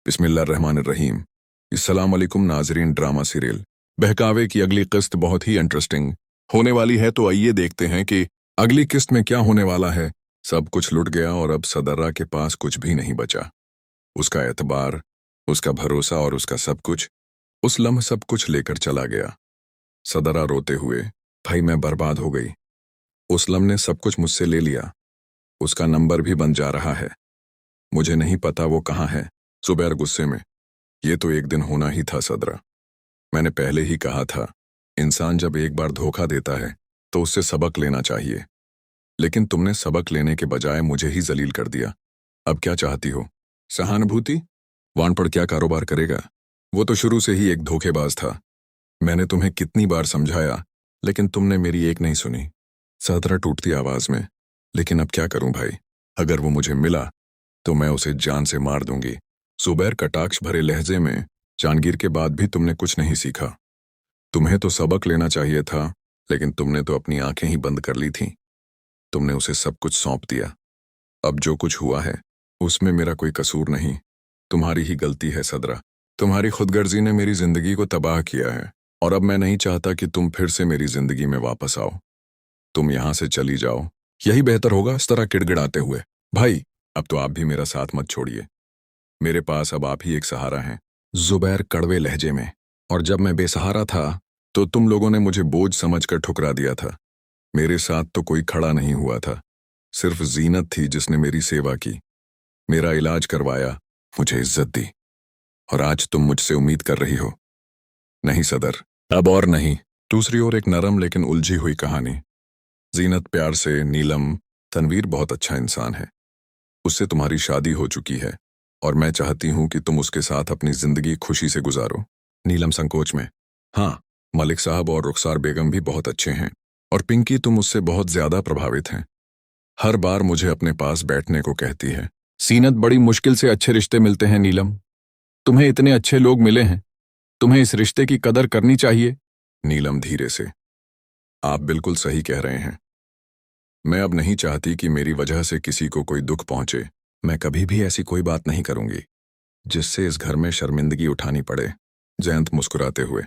बिस्मिल्लाहिर्रहमानिर्रहीम। अस्सलाम वालेकुम नाजरीन। ड्रामा सीरियल बहकावे की अगली किस्त बहुत ही इंटरेस्टिंग होने वाली है, तो आइए देखते हैं कि अगली किस्त में क्या होने वाला है। सब कुछ लुट गया और अब सदर्रा के पास कुछ भी नहीं बचा। उसका एतबार, उसका भरोसा और उसका सब कुछ उस लम्ह सब कुछ लेकर चला गया। सदर्रा रोते हुए, भाई मैं बर्बाद हो गई। उस लम्ह ने सब कुछ मुझसे ले लिया। उसका नंबर भी बन जा रहा है। मुझे नहीं पता वो कहाँ है। जुबैर गुस्से में, ये तो एक दिन होना ही था सदरा। मैंने पहले ही कहा था, इंसान जब एक बार धोखा देता है तो उससे सबक लेना चाहिए, लेकिन तुमने सबक लेने के बजाय मुझे ही जलील कर दिया। अब क्या चाहती हो? सहानुभूति? वानपड़ क्या कारोबार करेगा? वो तो शुरू से ही एक धोखेबाज था। मैंने तुम्हें कितनी बार समझाया, लेकिन तुमने मेरी एक नहीं सुनी। सदरा टूटती आवाज में, लेकिन अब क्या करूं भाई? अगर वो मुझे मिला तो मैं उसे जान से मार दूंगी। जुबैर कटाक्ष भरे लहजे में, जांगीर के बाद भी तुमने कुछ नहीं सीखा। तुम्हें तो सबक लेना चाहिए था, लेकिन तुमने तो अपनी आंखें ही बंद कर ली थीं। तुमने उसे सब कुछ सौंप दिया। अब जो कुछ हुआ है उसमें मेरा कोई कसूर नहीं, तुम्हारी ही गलती है सदरा। तुम्हारी खुदगर्जी ने मेरी जिंदगी को तबाह किया है, और अब मैं नहीं चाहता कि तुम फिर से मेरी जिंदगी में वापस आओ। तुम यहां से चली जाओ, यही बेहतर होगा। इस तरह किड़गिड़ाते हुए, भाई अब तो आप भी मेरा साथ मत छोड़िए। मेरे पास अब आप ही एक सहारा हैं। जुबैर कड़वे लहजे में, और जब मैं बेसहारा था तो तुम लोगों ने मुझे बोझ समझकर ठुकरा दिया था। मेरे साथ तो कोई खड़ा नहीं हुआ था, सिर्फ जीनत थी जिसने मेरी सेवा की, मेरा इलाज करवाया, मुझे इज्जत दी। और आज तुम मुझसे उम्मीद कर रही हो? नहीं सदर, अब और नहीं। दूसरी ओर एक नरम लेकिन उलझी हुई कहानी। जीनत प्यार से, नीलम, तनवीर बहुत अच्छा इंसान है। उससे तुम्हारी शादी हो चुकी है और मैं चाहती हूं कि तुम उसके साथ अपनी जिंदगी खुशी से गुजारो। नीलम संकोच में, हाँ, मलिक साहब और रुखसार बेगम भी बहुत अच्छे हैं, और पिंकी तुम उससे बहुत ज्यादा प्रभावित हैं। हर बार मुझे अपने पास बैठने को कहती है। सीनत, बड़ी मुश्किल से अच्छे रिश्ते मिलते हैं नीलम। तुम्हें इतने अच्छे लोग मिले हैं, तुम्हें इस रिश्ते की कदर करनी चाहिए। नीलम धीरे से, आप बिल्कुल सही कह रहे हैं। मैं अब नहीं चाहती कि मेरी वजह से किसी को कोई दुख पहुंचे। मैं कभी भी ऐसी कोई बात नहीं करूंगी जिससे इस घर में शर्मिंदगी उठानी पड़े। जयंत मुस्कुराते हुए,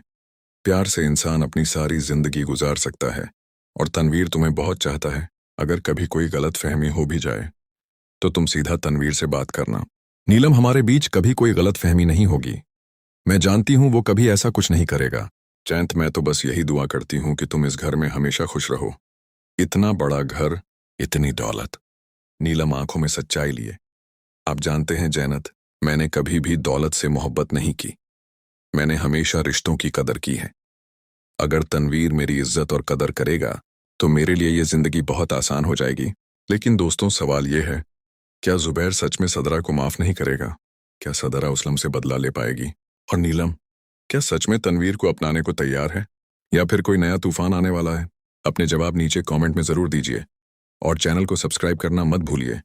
प्यार से इंसान अपनी सारी जिंदगी गुजार सकता है, और तनवीर तुम्हें बहुत चाहता है। अगर कभी कोई गलत फहमी हो भी जाए तो तुम सीधा तनवीर से बात करना। नीलम, हमारे बीच कभी कोई गलत फहमी नहीं होगी। मैं जानती हूं वो कभी ऐसा कुछ नहीं करेगा। जयंत, मैं तो बस यही दुआ करती हूं कि तुम इस घर में हमेशा खुश रहो। इतना बड़ा घर, इतनी दौलत। नीलम आंखों में सच्चाई लिए, आप जानते हैं जैनत, मैंने कभी भी दौलत से मोहब्बत नहीं की। मैंने हमेशा रिश्तों की कदर की है। अगर तनवीर मेरी इज्जत और कदर करेगा तो मेरे लिए ये जिंदगी बहुत आसान हो जाएगी। लेकिन दोस्तों, सवाल ये है, क्या जुबैर सच में सदरा को माफ नहीं करेगा? क्या सदरा उसलम से बदला ले पाएगी? और नीलम, क्या सच में तनवीर को अपनाने को तैयार है, या फिर कोई नया तूफान आने वाला है? अपने जवाब नीचे कमेंट में जरूर दीजिए, और चैनल को सब्सक्राइब करना मत भूलिए।